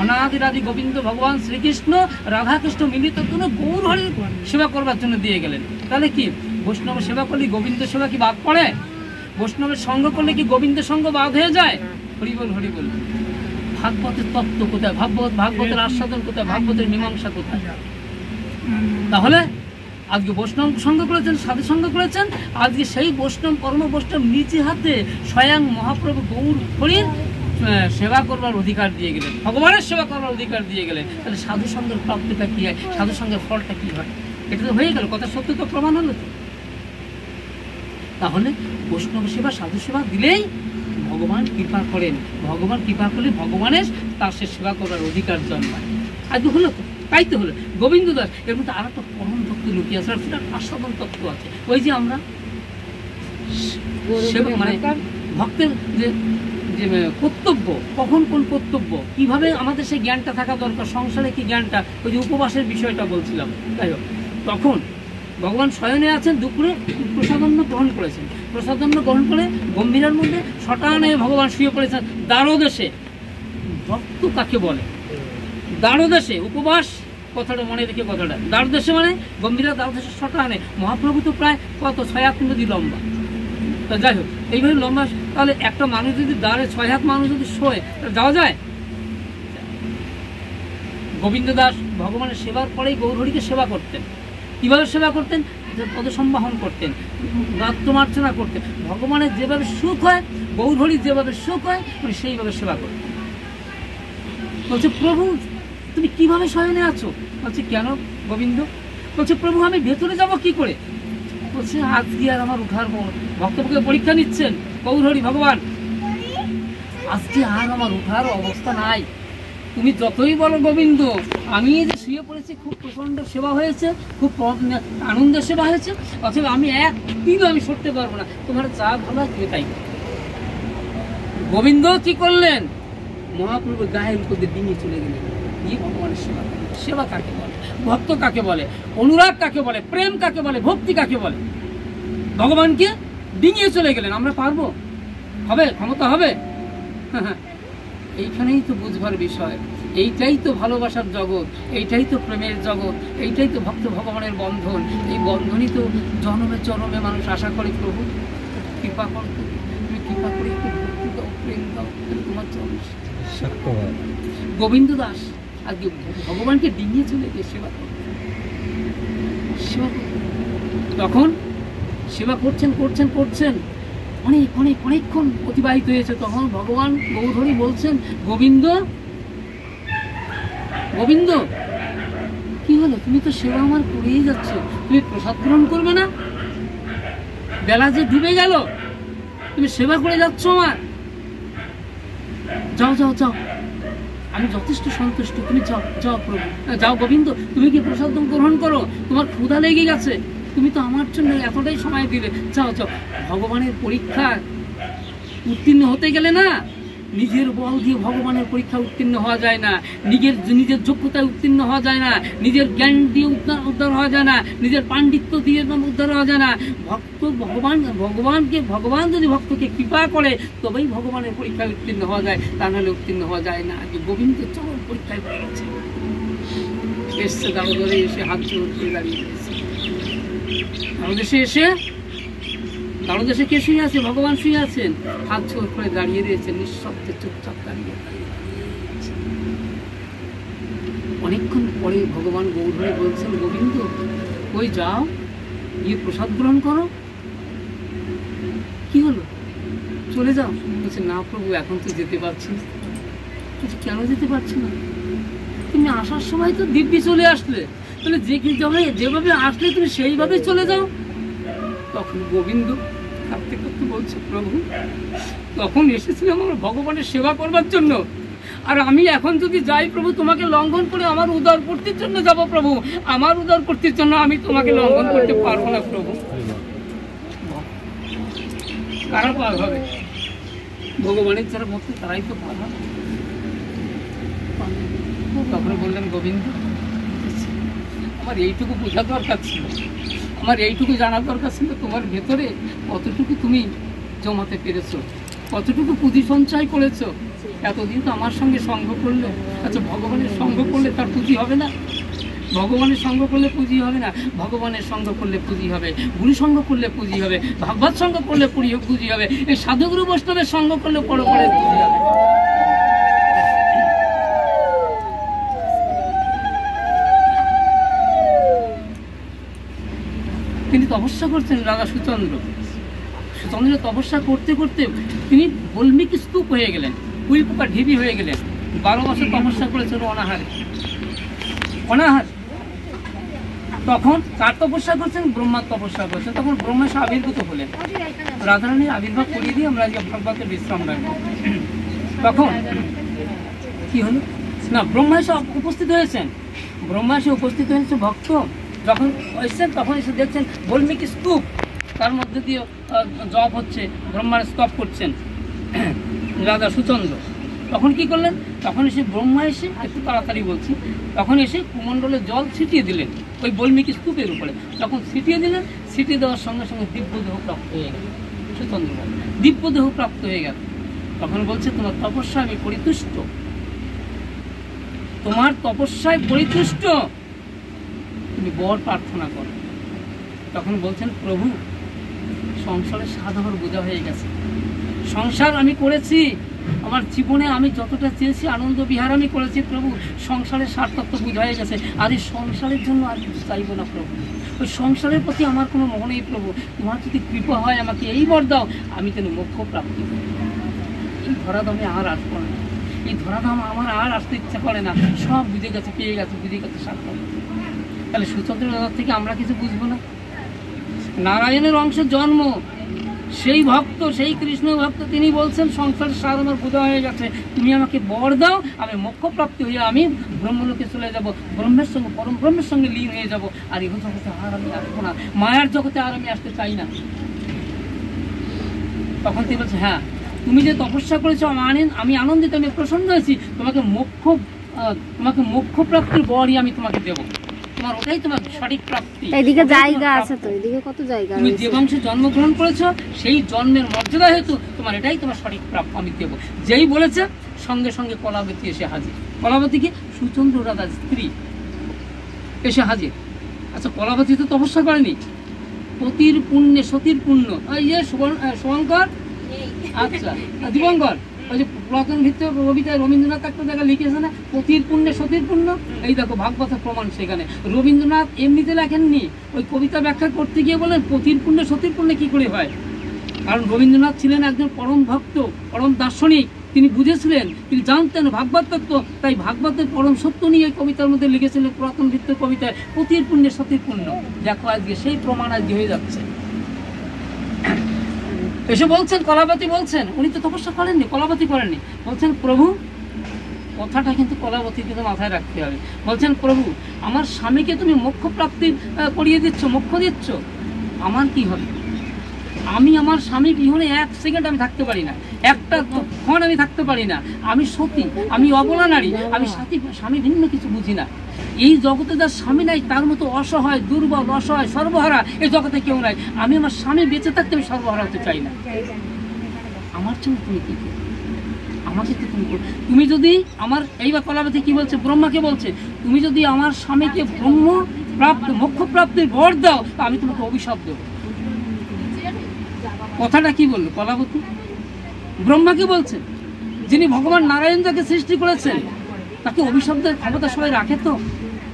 অনাদিরাদি গোবিন্দ ভগবান শ্রীকৃষ্ণ রাধাকৃষ্ণ মিলিত কোনো গৌর হরির সেবা করবার জন্য দিয়ে গেলেন। তাহলে কি বৈষ্ণব সেবা করলে গোবিন্দ সেবা কি বাদ পড়ে? বৈষ্ণবের সঙ্গ করলে কি গোবিন্দ সঙ্গ বাদ হয়ে যায়? হরিবল হরিবল। ভাগবতের তত্ত্ব কোথায়? ভাগবতের আস্বাদন কোথায়? ভাগবতের মীমাংসা কোথায়? তাহলে আজকে বৈষ্ণব সঙ্গ করেছেন, সাধু সঙ্গ করেছেন, আজকে সেই বৈষ্ণব পরম বৈষ্ণব নিজে হাতে স্বয়ং মহাপ্রভু গৌর হরির সেবা করবার অধিকার দিয়ে গেলেন, ভগবানের সেবা করবার অধিকার দিয়ে গেলেন। তাহলে সাধু সঙ্গের প্রাপ্তিটা কি হয়? সাধু সঙ্গের ফলটা কি হয়? এটা তো হয়ে গেল, কথা সত্য তো প্রমাণ হলো তো। তাহলে বৈষ্ণব সেবা সাধু সেবা দিলেই ভগবান কৃপা করেন, ভগবান কৃপা করলে ভগবানের তার সে সেবা করার অধিকার জন্মায়। আজকে হলো তো, তাই তো হলো। গোবিন্দ দাস এর মধ্যে আর একটা পরম তত্ত্ব লুকিয়ে আছে, সেটা আস্বাদন তত্ত্ব আছে। ওই যে আমরা মানে ভক্তের যে যে কর্তব্য, কখন কোন কর্তব্য, কিভাবে আমাদের সেই জ্ঞানটা থাকা দরকার, সংসারে কি জ্ঞানটা, ওই যে উপবাসের বিষয়টা বলছিলাম। তাই হোক, তখন ভগবান শয়নে আছেন, দুপুরে প্রসাদান্ন গ্রহণ করেছেন, প্রসাদান্ন গ্রহণ করে গম্ভীরার মধ্যে শটানে ভগবান শুয়ে পড়েছেন দ্বারদেশে। ভক্ত কাকে বলে? দ্বারদেশে উপবাস, কথাটা মনে রেখে কথাটা। দ্বারদেশে মানে গম্ভীরা দ্বারদেশে শটানে। মহাপ্রভু তো প্রায় কত 6 হাত নদী লম্বা। তা যাই হোক, এইভাবে লম্বা, তাহলে একটা মানুষ যদি দ্বারে 6 হাত মানুষ যদি শোয়, তাহলে যাওয়া যায়? গোবিন্দ দাস ভগবানের সেবার পরেই গৌরহরিকে সেবা করতেন। কিভাবে সেবা করতেন? পদসম্বাহন করতেন, গাত্রমার্চনা করতেন। ভগবানের যেভাবে সুখ হয়, গৌরহরির যেভাবে সুখ হয়, উনি সেইভাবে সেবা করতেন। বলছে, প্রভু তুমি কিভাবে শয়নে আছো? বলছে, কেন গোবিন্দ? বলছে, প্রভু আমি ভেতরে যাব কি করে? বলছে, আজকে আর আমার উঠার ভক্তকে পরীক্ষা নিচ্ছেন গৌরহরি ভগবান, আজকে আর আমার উঠার অবস্থা নাই। তুমি যতই বলো গোবিন্দ, আমি যে শুয়ে পড়েছি, খুব প্রচন্ড সেবা হয়েছে, খুব আনন্দের সেবা হয়েছে, অথবা আমি একদিনও আমি সরতে পারবো না, তোমার যা ভালো তুমি তাই। গোবিন্দ কি করলেন? মহাপ্রভু গায়ের উপর দিয়ে ডিঙিয়ে চলে গেলেন। কি ভগবানের সেবা? সেবা কাকে বলে? ভক্ত কাকে বলে? অনুরাগ কাকে বলে? প্রেম কাকে বলে? ভক্তি কাকে বলে? ভগবানকে ডিঙিয়ে চলে গেলেন। আমরা পারবো? হবে? ক্ষমতা হবে? এইখানেই তো বুঝবার বিষয়, এইটাই তো ভালোবাসার জগৎ, এইটাই তো প্রেমের জগৎ, এইটাই তো ভক্ত ভগবানের বন্ধন। এই বন্ধনই তো জনমে চরমে মানুষ আশা করে, প্রভু কৃপা করো, তুমি কৃপা করে একটু ভক্তি দাও, প্রেম দাও, তোমার চরণ। গোবিন্দ দাস আজকে ভগবানকে ডিঙিয়ে চলে গিয়ে সেবা করতেন। সেবা তখন সেবা করছেন অনেকক্ষণ অতিবাহিত হয়েছে। তখন ভগবান গৌরহরি বলছেন, গোবিন্দ কি হলো? তুমি তো সেবা আমার করেই যাচ্ছ, তুমি প্রসাদ গ্রহণ করবে না? বেলা যে ডুবে গেল, তুমি সেবা করে যাচ্ছ আমার। যাও, আমি যথেষ্ট সন্তুষ্ট, তুমি যাও প্রভু, যাও গোবিন্দ, তুমি কি প্রসাদ গ্রহণ করো, তোমার ক্ষুধা লেগে গেছে, তুমি তো আমার জন্য এতটাই সময় দিলে, যাও। ভগবানের পরীক্ষা উত্তীর্ণ হতে গেলে না, নিজের বল দিয়ে ভগবানের পরীক্ষা উত্তীর্ণ হওয়া যায় না, নিজের যোগ্যতায় উত্তীর্ণ হওয়া যায় না, নিজের জ্ঞান দিয়ে উদ্ধার হওয়া যায় না, নিজের পাণ্ডিত্য দিয়ে উদ্ধার হওয়া যায় না। ভগবান যদি ভক্তকে কৃপা করে, তবেই ভগবানের পরীক্ষায় উত্তীর্ণ হওয়া যায়, তা নাহলে উত্তীর্ণ হওয়া যায় না। যে গোবিন্দ চরম পরীক্ষায় পড়েছে, এসছে দামোদরে, এসে হাত জোর করে দাঁড়িয়ে রয়েছে। দারুদেশে কে শুয়ে আছে? ভগবান শুয়ে আছেন, হাত জোর করে দাঁড়িয়ে রয়েছেন, নিঃশব্দে চুপচাপ দাঁড়িয়ে। অনেকক্ষণ পরে ভগবান গৌরহরি বলছেন, গোবিন্দ ওই যাও, গিয়ে প্রসাদ গ্রহণ করো। কি হলো? চলে যাও? বলছে, না প্রভু, এখন তো যেতে পারছি না। কেন যেতে পারছি না? তুমি আসার সময় তো দিব্যি চলে আসলে, তাহলে যেভাবে আসলে তুমি সেইভাবে চলে যাও। তখন গোবিন্দ কাঁদতে কাঁদতে বলছে, প্রভু তখন এসেছিলাম আমার ভগবানের সেবা করবার জন্য, আর আমি এখন যদি যাই প্রভু তোমাকে লঙ্ঘন করে আমার উদর পূর্তির জন্য যাব প্রভু, আমার উদর পূর্তির জন্য আমি তোমাকে লঙ্ঘন করতে পারবো না প্রভু। কারা পার হবে? ভগবানের যারা ভক্ত তারাই তো পার হবে। তখন বললেন, গোবিন্দ আমার এইটুকু বোঝা দরকার ছিল, আমার এইটুকু জানার দরকার ছিল তোমার ভেতরে কতটুকু তুমি জমাতে পেরেছো, কতটুকু পুঁজি সঞ্চয় করেছো। এতদিন তো আমার সঙ্গে সঙ্গ করলে, আচ্ছা ভগবানের সঙ্গ করলে তার পুঁজি হবে না? ভগবানের সঙ্গ করলে পুঁজি হবে না? ভগবানের সঙ্গ করলে পুঁজি হবে, গুরু সঙ্গ করলে পুঁজি হবে, ভাগবত সঙ্গ করলে পুঁজি হবে, এই সাধুগুরু বৈষ্ণবের সঙ্গ করলে পরে পরে পুঁজি হবে। তিনি তপস্যা করছেন রাজা সুচন্দ্র। সুচন্দ্র তপস্যা করতে করতে তিনি বল্মিক স্তূপ হয়ে গেলেন, কুইপোকা ঢিবি হয়ে গেলেন। 12 বছর তপস্যা করেছেন অনাহারে, অনাহার। তখন কার তপস্যা করছেন? ব্রহ্মার তপস্যা করছেন। তখন ব্রহ্মা এসে আবির্ভূত হলেন। রাধারানীর আবির্ভাব করিয়ে দিয়ে আমরা আজকে ভাগবতের বিশ্রাম রাখবো। তখন কি হলো না, ব্রহ্মা এসে উপস্থিত হয়েছেন। ব্রহ্মা এসে উপস্থিত হয়েছে, ভক্ত যখন এসছেন তখন এসে দেখছেন বল্মিক স্তূপ, তার মধ্যে দিয়ে জপ হচ্ছে, ব্রহ্মার স্তব করছেন রাজা সুচন্দ্র। তখন কি করলেন? তখন এসে ব্রহ্মা এসে, একটু তাড়াতাড়ি বলছি, তখন এসে কুমণ্ডলে জল ছিটিয়ে দিলেন ওই বল্মিক স্তূপের উপরে। তখন ছিটিয়ে দিলেন, ছিটিয়ে দেওয়ার সঙ্গে সঙ্গে দিব্যদেহ প্রাপ্ত হয়ে গেল। সুচন্দ্র দিব্যদেহ প্রাপ্ত হয়ে গেল। তখন বলছে, তোমার তপস্যা আমি পরিতুষ্ট, তোমার তপস্যায় পরিতুষ্ট, তুমি বর প্রার্থনা করো। তখন বলছেন, প্রভু সংসারের স্বাদ আমার বোঝা হয়ে গেছে, সংসার আমি করেছি, আমার জীবনে আমি যতটা চেয়েছি আনন্দ বিহার আমি করেছি প্রভু, সংসারের সার্থক বোঝা হয়ে গেছে, আর এই সংসারের জন্য আর কিছু চাইবো না প্রভু, ওই সংসারের প্রতি আমার কোনো মোহ নেই প্রভু, তোমার যদি কৃপা হয় আমাকে এই বর দাও, আমি যেন মোক্ষ প্রাপ্তি করি। এই ধরাধামে আর আসবো না, এই ধরাধাম আমার আর আসতে ইচ্ছা করে না, সব বুঝে গেছে, পেয়ে গেছে, বুঝে গেছে সার্থক। তাহলে সুচন্দ্র রাজার থেকে আমরা কিছু বুঝবো না? নারায়ণের অংশের জন্ম, সেই ভক্ত, সেই কৃষ্ণ ভক্ত, তিনি বলছেন সংসারের সার আমার বোঝা হয়ে গেছে, তুমি আমাকে বর দাও, আমি মোক্ষ প্রাপ্তি হয়ে আমি ব্রহ্মলোকে চলে যাব, ব্রহ্মের সঙ্গে, পরম ব্রহ্মের সঙ্গে লীন হয়ে যাব, আর এই জগতে আর আমি আসবো না, মায়ার জগতে আর আমি আসতে চাই না। তখন তিনি বলছে, হ্যাঁ তুমি যে তপস্যা করেছো আমি আনন্দিত, আমি প্রসন্ন হয়েছি, তোমাকে মোক্ষ প্রাপ্তির বরই আমি তোমাকে দেবো, তোমার ওটাই তোমার সঠিক প্রাপ্তি। এদিকে জায়গা আছে তো, এদিকে কত জায়গা, তুমি যে বংশে জন্মগ্রহণ করেছো সেই জন্মের মর্যাদা হেতু তোমার এটাই তোমার সঠিক প্রাপ্য আমি দেবো। যেই বলেছে সঙ্গে সঙ্গে কলাবতী এসে হাজির। কলাবতী কি? সুচন্দ্র রাজার স্ত্রী এসে হাজির। আচ্ছা কলাবতী তো তপস্যা করেনি, পতির পুণ্যে সতীর পুণ্য, এই যে শুভঙ্কর, আচ্ছা দিবঙ্কর, ওই যে পুরাতন ভিত্তিক কবিতায় রবীন্দ্রনাথ একটা জায়গায় লিখেছে না, পতির পুণ্যে সতীর পুণ্য, এই দেখো ভাগবতের প্রমাণ সেখানে। রবীন্দ্রনাথ এমনিতে লেখেননি, ওই কবিতা ব্যাখ্যা করতে গিয়ে বলেন পতির পুণ্যে সতীর পুণ্যে কী করে হয়। কারণ রবীন্দ্রনাথ ছিলেন একজন পরম ভক্ত, পরম দার্শনিক, তিনি বুঝেছিলেন, তিনি জানতেন ভাগবত তত্ত্ব, তাই ভাগবতের পরম সত্য নিয়ে এই কবিতার মধ্যে লিখেছিলেন পুরাতন ভিত্তিক কবিতায় পতির পুণ্যে সতীর পুণ্য। দেখো আজকে সেই প্রমাণ আজকে হয়ে যাচ্ছে। এসে বলছেন, কলাবতী বলছেন, উনি তো তপস্যা করেননি, কলাবতী করেননি, বলছেন প্রভু, কথাটা কিন্তু কলাবতী কিন্তু মাথায় রাখতে হবে, বলছেন প্রভু আমার স্বামীকে তুমি মোক্ষ প্রাপ্তি করিয়ে দিচ্ছ, মোক্ষ দিচ্ছ, আমার কি হবে? আমি আমার স্বামী বিহনে 1 সেকেন্ড আমি থাকতে পারি না, একটা ক্ষণ আমি থাকতে পারি না, আমি সতী, আমি অবলা নারী, আমি স্বামী ভিন্ন কিছু বুঝি না। এই জগতে যার স্বামী নাই তার মতো অসহায়, দুর্বল, অসহায়, সর্বহারা এই জগতে কেউ নাই। আমি আমার স্বামী বেঁচে থাকতে আমি সর্বহারা হতে চাই না। আমার জন্য তুমি কি করো? আমাকে তো তুমি যদি আমার, এইবার কলাবতী কি বলছে, ব্রহ্মাকে বলছে, তুমি যদি আমার স্বামীকে ব্রহ্ম প্রাপ্ত মোক্ষ প্রাপ্তির বর দাও তা আমি তোমাকে অভিশাপ দেবো। কথাটা কি বললো কলাবতী? ব্রহ্মাকে বলছে, যিনি ভগবান নারায়ণ যাকে সৃষ্টি করেছেন তাকে অভিশাপ দেওয়ার ক্ষমতা সবাই রাখে তো?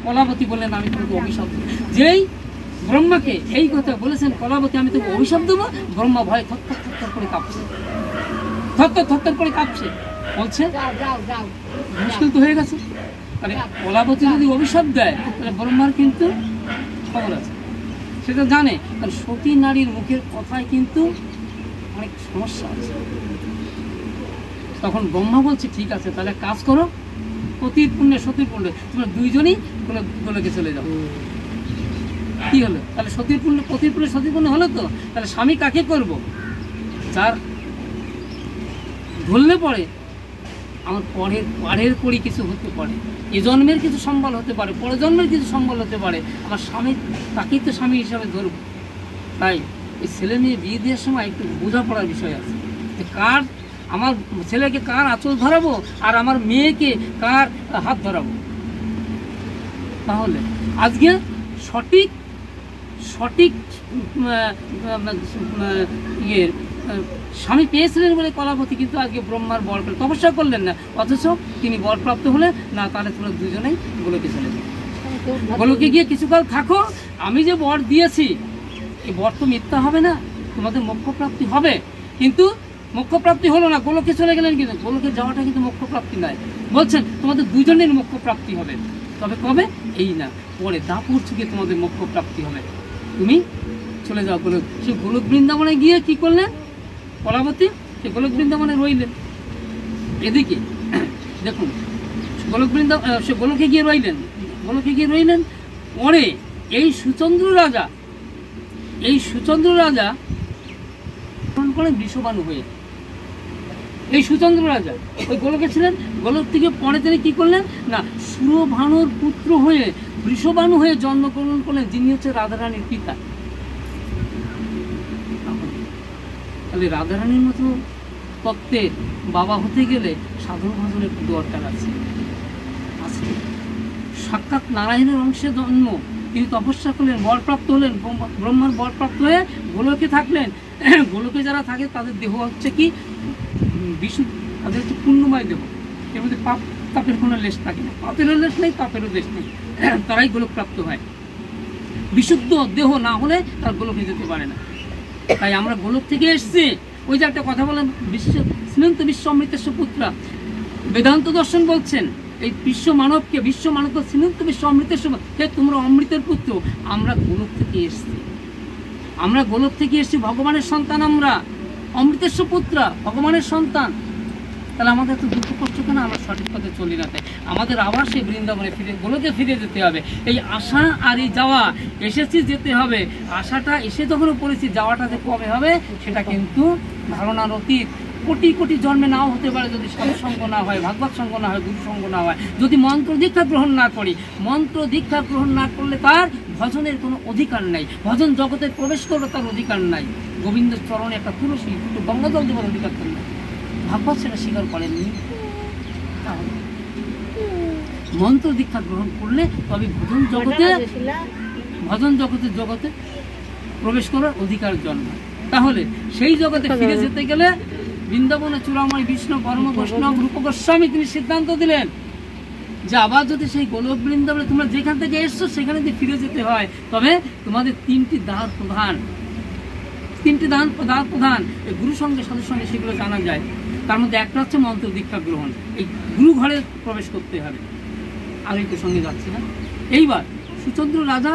কলাবতী বললেন আমি তোমাকে অভিশাপ দেবো। যেই ব্রহ্মাকে এই কথা বলেছেন কলাবতী আমি তোকে অভিশাপ দেবো, ব্রহ্মা ভয় থরথর থরথর করে কাঁপছে, থরথর থরথর করে কাঁপছে, বলছে মুশকিল তো হয়ে গেছে। মানে কলাবতী যদি অভিশাপ দেয় তাহলে ব্রহ্মার কিন্তু খবর আছে, সেটা জানে, কারণ সতী নারীর মুখের কথায় কিন্তু অনেক সমস্যা আছে। তখন ব্রহ্মা বলছে ঠিক আছে, তাহলে কাজ করো, পতির পুণ্যে সতীর পুণ্যে তোমরা দুইজনই গোলকে চলে যাও। কি হলো তাহলে? সতীর পুণ্যে পতির পুণ্যে সতীর পুণ্যে হলো তো। তাহলে স্বামী কাকে করব? যার ধরলে পরে আমার পরের পরই কিছু হতে পারে, এ জন্মের কিছু সম্বল হতে পারে, পরের জন্মের কিছু সম্বল হতে পারে, আমার স্বামী তাকেই তো স্বামী হিসাবে ধরব। তাই এই ছেলে মেয়ে বিয়ে দেওয়ার সময় একটু বোঝাপড়ার বিষয় আছে যে কার, আমার ছেলেকে কার আঁচল ধরাবো আর আমার মেয়েকে কার হাত ধরাবো। তাহলে আজকে সঠিক ইয়ের স্বামী পেয়েছিলেন বলে কলাবতী কিন্তু আজকে ব্রহ্মার বর পেল, তপস্যা করলেন না, অথচ তিনি বরপ্রাপ্ত হলে না। তাহলে তোমরা দুজনেই গোলকে চলে যাও, গোলকে গিয়ে কিছুকাল থাকো, আমি যে বর দিয়েছি এই বর তো মিথ্যা হবে না, তোমাদের মোক্ষপ্রাপ্তি হবে। কিন্তু মোক্ষপ্রাপ্তি হলো না, গোলকে চলে গেলেন, কিন্তু গোলকে যাওয়াটা কিন্তু মোক্ষপ্রাপ্তি নয়। বলছেন তোমাদের দুজনের মোক্ষপ্রাপ্তি হবে, তবে কবে? এই না, পরে দাপুর যুগে তোমাদের মোক্ষপ্রাপ্তি হবে। তুমি চলে যাও গোলক। সে গোলক বৃন্দাবনে গিয়ে কি করলেন? কলাবতী সে গোলক বৃন্দাবনে রইলেন। এদিকে দেখুন, গোলক বৃন্দাবন সে গোলকে গিয়ে রইলেন। পরে এই সুচন্দ্র রাজা করেন বৃষবাণু হয়ে। এই সুচন্দ্র রাজা ওই গোলকে ছিলেন, গোলক থেকে পরে তিনি কি করলেন না, সুরভানুর পুত্র হয়ে বৃষবাণু হয়ে জন্মগ্রহণ করলেন, যিনি হচ্ছে রাধারানীর পিতা। তাহলে রাধারানীর মতো তত্ত্বের বাবা হতে গেলে সাধন ভজনের একটু দরকার আছে। সাক্ষাৎ নারায়ণের অংশে জন্ম, তিনি তপস্যা করলেন, বরপ্রাপ্ত হলেন, ব্রহ্মার বরপ্রাপ্ত হয়ে গোলকে থাকলেন। গোলকে যারা থাকে তাদের দেহ হচ্ছে কি বিশুদ্ধ, তাদের হচ্ছে পুণ্যময় দেহ, এর মধ্যে পাপ তাপের কোনো লেশ থাকে না, পাপেরও লেশ নেই, তাপেরও লেশ নেই, তারাই গোলক প্রাপ্ত হয়। বিশুদ্ধ দেহ না হলে তার গোলকে যেতে পারে না। তাই আমরা গোলক থেকে এসছি। ওই যে একটা কথা বলেন, স্নেন্ত বিশ্ব অমৃতেশ্বর পুত্রা, বেদান্ত দর্শন বলছেন এই বিশ্ব মানবকে স্নেন্ত বিশ্ব অমৃতেশ্বর, হে তোমরা অমৃতের পুত্র। আমরা গোলক থেকে এসছি, ভগবানের সন্তান, আমরা অমৃতেশ্বর পুত্রা, ভগবানের সন্তান। তাহলে আমাদের এত দুঃখ কষ্ট কেন? আমরা সঠিক পথে চলি না, তাই আমাদের আবার সেই বৃন্দাবনে গোলকে ফিরে যেতে হবে। এই আশা আর এই যাওয়া, এসেছি যেতে হবে, আশাটা এসে যখন পড়েছি, যাওয়াটা যে কবে হবে সেটা কিন্তু ধারণার অতীত। কোটি জন্মে নাও হতে পারে, যদি সৎসঙ্গ না হয়, ভাগবত সঙ্গ না হয়, গুরু সঙ্গ না হয়, যদি মন্ত্র দীক্ষা গ্রহণ না করি। মন্ত্র দীক্ষা গ্রহণ না করলে তার ভজনের কোনো অধিকার নাই, ভজন জগতে প্রবেশ করলে তার অধিকার নাই। গোবিন্দের চরণে একটা তুলসী, একটু গঙ্গাজল দেবার অধিকার তো নেই। ভাগবত সেটা স্বীকার করেননি। তাহলে মন্ত্র দীক্ষা গ্রহণ করলে তবে ভজন জগতে প্রবেশ করার অধিকার জন্মায়। তাহলে সেই জগতে ফিরে যেতে গেলে বৃন্দাবনে চূড়াময় বিষ্ণু পরম বৈষ্ণব রূপ গোস্বামী তিনি সিদ্ধান্ত দিলেন যে আবার যদি সেই গোলক বৃন্দাবনে তোমরা যেখান থেকে এসছো সেখানে যদি ফিরে যেতে হয়, তবে তোমাদের তিনটি দ্বার প্রধান, এই গুরু সঙ্গে সাধুর সঙ্গে সেগুলো জানা যায়। তার মধ্যে একটা হচ্ছে মন্ত্র দীক্ষা গ্রহণ, এই গুরু ঘরে প্রবেশ করতে হবে। আর এই প্রসঙ্গে যাচ্ছি না। এইবার সুচন্দ্র রাজা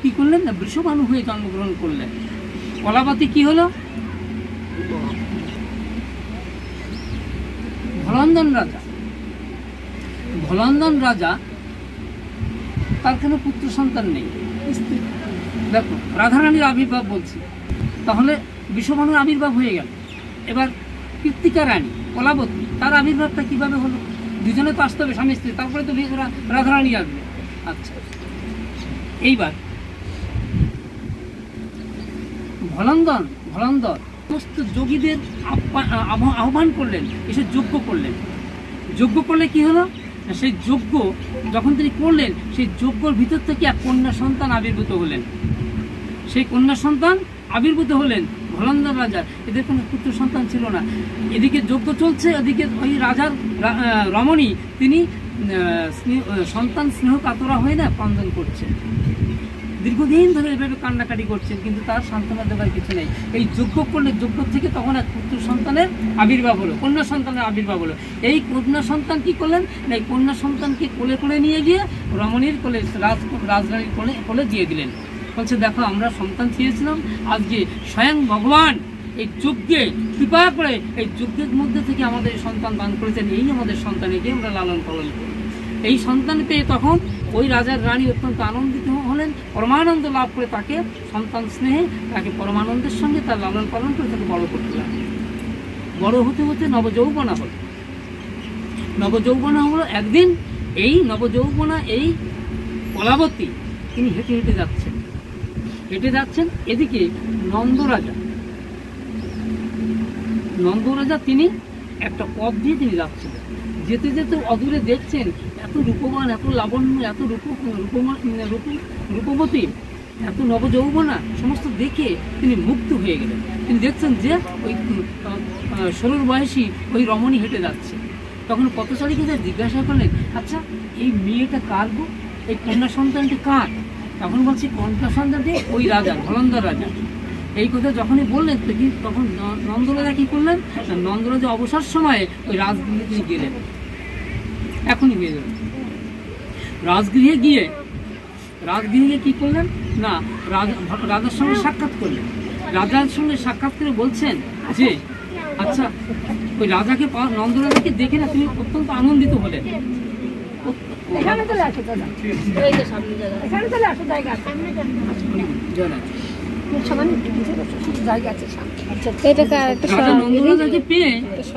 কি করলেন না, বৃষবাণু হয়ে জন্মগ্রহণ করলেন। কলাবতী কি হলো? ভলন্দন রাজা তার কোনো পুত্র সন্তান নেই, স্ত্রী। দেখো রাধারানীর আবির্ভাব বলছি, তাহলে বৃষবাণুর আবির্ভাব হয়ে গেল। এবার কৃত্তিকা রানী কলাবতী, তার আবির্ভাবটা কিভাবে হলো? দুজনে তো আসতে হবে, স্বামী স্ত্রী, তারপরে তো রাধারানী আসবে। আচ্ছা, এইবার ভলন্দর সমস্ত যোগীদের আহ্বান করলেন, এসে যজ্ঞ করলে কি হলো? সেই যজ্ঞ যখন তিনি করলেন, সেই যজ্ঞর ভিতর থেকে এক কন্যা সন্তান আবির্ভূত হলেন। সেই কন্যা সন্তান আবির্ভূত হলেন ভলন্দর রাজার। এদের কোনো পুত্র সন্তান ছিল না। এদিকে যজ্ঞ চলছে, এদিকে ওই রাজার রমণী তিনি সন্তান স্নেহ কাতরা হয়ে না ক্রন্দন করছেন, দীর্ঘদিন ধরে এভাবে কান্নাকাটি করছেন, কিন্তু তার সান্ত্বনা দেবার কিছু নেই। এই যজ্ঞ করলে যজ্ঞ থেকে তখন এক পুত্র সন্তানের আবির্ভাব হলো, কন্যা সন্তানের আবির্ভাব হলো। এই কন্যা সন্তান কি করলেন না, এই কন্যা সন্তানকে কোলে নিয়ে গিয়ে রমণীর কোলে, রাজরানীর কোলে দিয়ে দিলেন। বলছে দেখো আমরা সন্তান চেয়েছিলাম, আজকে স্বয়ং ভগবান এই যজ্ঞে কৃপা করে এই যজ্ঞের মধ্যে থেকে আমাদের সন্তান দান করেছেন, এই আমাদের সন্তান, একে আমরা লালন পালন করি। এই সন্তান পেয়ে তখন ওই রাজার রানী অত্যন্ত আনন্দিত হলেন, পরমানন্দ লাভ করে তাকে সন্তান স্নেহে তাকে পরমানন্দের সঙ্গে তার লালন পালন করে তাকে বড় করতে লাগলেন। বড় হতে হতে নবযৌবনা হল। নবযৌবনা হলো একদিন এই নবযৌবনা এই কলাবতী তিনি হেঁটে হেঁটে যাচ্ছেন। এদিকে নন্দরাজা তিনি একটা পথ দিয়ে তিনি যাচ্ছিলেন। যেতে যেতে অদূরে দেখছেন এত রূপবান, এত লাবণ্য, এত রূপবতী, এত নবযৌবনা, সমস্ত দেখে তিনি মুগ্ধ হয়ে গেলেন। তিনি দেখছেন যে ওই ষোলোর বয়সী ওই রমণী হেঁটে যাচ্ছে। তখন পথচারীকে যা জিজ্ঞাসা করলেন, আচ্ছা এই মেয়েটা কার গো, এই কন্যা সন্তানটি কার? তখন বলছি কন্যা সন্তানটি ওই রাজা, ধলন্দর রাজা। এই কথা যখনই বললেন তখন নন্দরাজা কি করলেন, নন্দরাজা অবসর সময়ে ওই রাজগৃহে তিনি গেলেন। এখনই গিয়ে গেলেন রাজগৃহে গিয়ে কি করলেন না, রাজার সঙ্গে সাক্ষাৎ করলেন। রাজার সঙ্গে সাক্ষাৎ করে বলছেন যে আচ্ছা ওই রাজাকে, নন্দরাজাকে দেখে না তিনি অত্যন্ত আনন্দিত হলেন। নন্দরাজাকে পেয়ে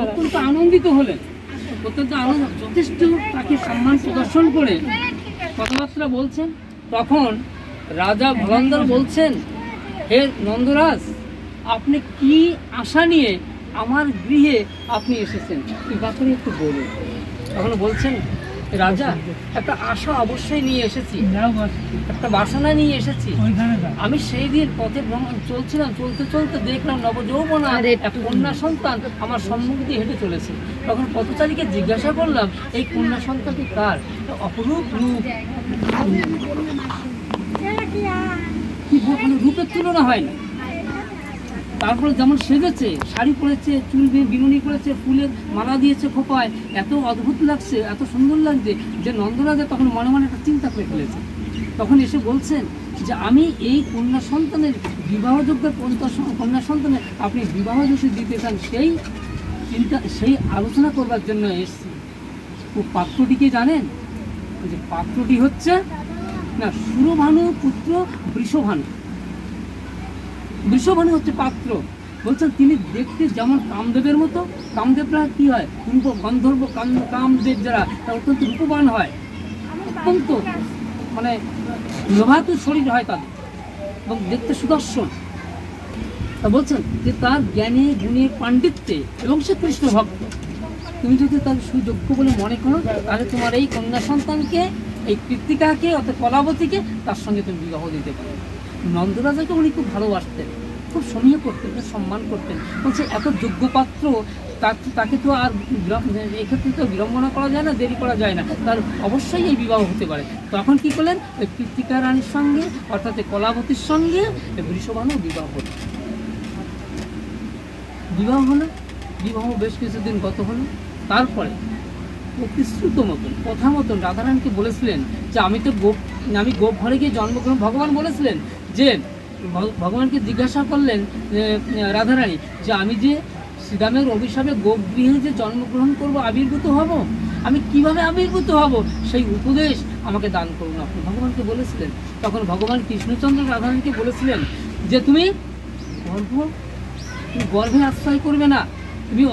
অত্যন্ত আনন্দিত হলেন, যথেষ্ট তাকে সম্মান প্রদর্শন করে কথাবার্তা বলছেন। তখন রাজা ভলন্দর বলছেন, হে নন্দরাজ, আপনি কি আশা নিয়ে আমার গৃহে আপনি এসেছেন, এই ব্যাপারে একটু বলুন। তখন বলছেন, রাজা একটা আশা অবশ্যই নিয়ে এসেছি, একটা বাসনা নিয়ে এসেছি। আমি সেই দিন পথে ভ্রমণ চলছিলাম, চলতে চলতে দেখলাম নবযৌবনা এক কন্যা সন্তান আমার সম্মুখে দিয়ে হেঁটে চলেছে। তখন পথচারীকে জিজ্ঞাসা করলাম, এই কন্যা সন্তানটি কার? অপরূপ রূপ, রূপের তুলনা হয় না। তারপরে যেমন সেজেছে, শাড়ি পরেছে, চুল বিনুনি করেছে, ফুলের মালা দিয়েছে খোপায়, এত অদ্ভুত লাগছে, এত সুন্দর লাগছে যে নন্দরাজা তখন মনে মনে একটা চিন্তা করে ফেলেছে। তখন এসে বলছেন যে আমি এই কন্যা সন্তানের বিবাহযোগ্য কন্যা সন্তানের আপনি বিবাহ যদি দিতে চান সেই আলোচনা করবার জন্য এসেছি। ও পাত্রটিকে জানেন? যে পাত্রটি হচ্ছে না সুরভানু পুত্র বৃষভানু। বৃষভানু হচ্ছে পাত্র। বলছেন তিনি দেখতে যেমন কামদেবের মতো, কামদেবরা কি হয়, গন্ধর্ব কামদেব যারা তারা অত্যন্ত রূপবান হয়, অত্যন্ত মানে লোভাতুর শরীর হয় তাদের, এবং দেখতে সুদর্শন। তা বলছেন যে তার জ্ঞানে গুণে পাণ্ডিত্যে এবং সে কৃষ্ণ ভক্ত, তুমি যদি তার সুযোগ্য বলে মনে করো তাহলে তোমার এই কন্যা সন্তানকে, এই কৃত্তিকাকে অর্থাৎ কলাবতীকে তার সঙ্গে তুমি বিবাহ দিতে পারো। নন্দরাজাকে উনি খুব ভালোবাসতেন, খুব সমীহ করতেন, সম্মান করতেন। বলছে এত যোগ্য পাত্র তাকে তো আর এক্ষেত্রে তো বিড়ম্বনা করা যায় না, দেরি করা যায় না, তার অবশ্যই এই বিবাহ হতে পারে। তখন কি করলেন, ওই কৃত্তিকা রানীর সঙ্গে অর্থাৎ কলাবতীর সঙ্গে বৃষভানু বিবাহ হলো। বিবাহ বেশ কিছুদিন গত হলো। তারপরে প্রতিশ্রুত মতন কথা মতন রাধারানীকে বলেছিলেন যে আমি গোপ ঘরে গিয়ে জন্মগ্রহণ, ভগবান বলেছিলেন যে ভগবানকে জিজ্ঞাসা করলেন রাধারানী যে আমি যে শ্রীরামের অভিশাপে গোপগৃহে যে জন্মগ্রহণ করব, আবির্ভূত হব, আমি কিভাবে আবির্ভূত হব সেই উপদেশ আমাকে দান করুন আপনি, ভগবানকে বলেছিলেন। তখন ভগবান কৃষ্ণচন্দ্র রাধারানীকে বলেছিলেন যে তুমি গর্ভে আশ্রয় করবে না, তুমি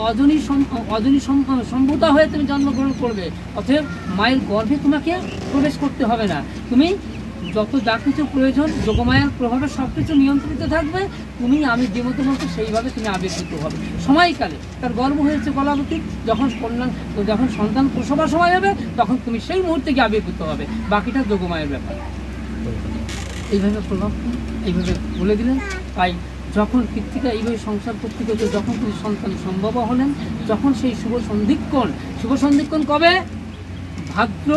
অজনী সম্ভূতা হয়ে তুমি জন্মগ্রহণ করবে, অতএব মায়ের গর্ভে তোমাকে প্রবেশ করতে হবে না। তুমি যত যা কিছু প্রয়োজন যোগমায়ার প্রভাবে সব কিছু নিয়ন্ত্রিত থাকবে, তুমি আমি যে মতো বলছো সেইভাবে তুমি আবির্ভূত হবে। সময়কালে তার গর্ভ হয়েছে কলাবতী, যখন সন্তান প্রসবার সময় হবে তখন তুমি সেই মুহূর্তে গিয়ে আবির্ভূত হবে, বাকিটা যোগমায়ের ব্যাপার। এইভাবে প্রভাব এইভাবে বলে দিলেন। তাই যখন কৃত্তিকা এইভাবে সংসার করতে করতে যখন তিনি সন্তান সম্ভব হলেন, যখন সেই শুভ সন্ধিক্ষণ কবে, ভাদ্র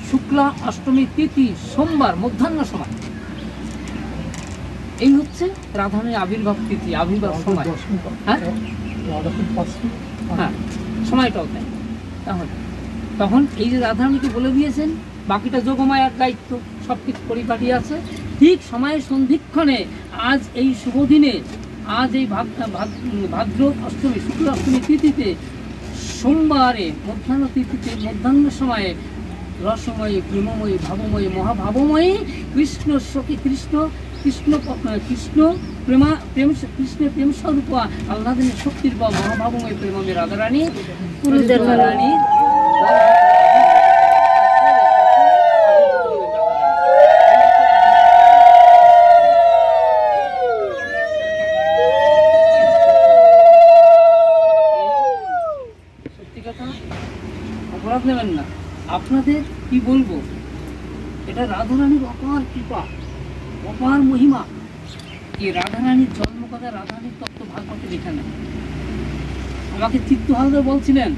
শুক্লা অষ্টমী তিথি সোমবার মধ্যাহ্ন সময়, এই হচ্ছে রাধারানীর আবির্ভাব তিথি, আবির্ভাব সময়। হ্যাঁ সময়টাও তাই। তাহলে তখন এই যে রাধারানীকে বলে দিয়েছেন, বাকিটা যোগমায়ার দায়িত্ব, সব কিছু পরিপাটি আছে। ঠিক সময়ের সন্ধিক্ষণে আজ এই শুভ দিনে আজ এই ভাদ্র অষ্টমী শুক্ল অষ্টমী তিথিতে সোমবারে মধ্যাহ্ন সময়ে রসময়ী প্রেমময়ী ভাবময়ী মহাভাবময়ী কৃষ্ণ সখী কৃষ্ণের প্রেম স্বরূপ আল্লাদিনের শক্তির বা মহাভাবময়ী প্রেমময়ী রাধারানী পুরুষদের রানী সত্যি কথা, অপরাধ নেবেন না। আপনাদের কি বলবো, এটা রাধারানীর অপার কৃপা, অপার মহিমা। এই রাধারানীর জন্ম কথা, রাধারানীর তত্ত্ব ভাগবতে লেখা নেই। আমাকে চিত্ত হালদার বলছিলেন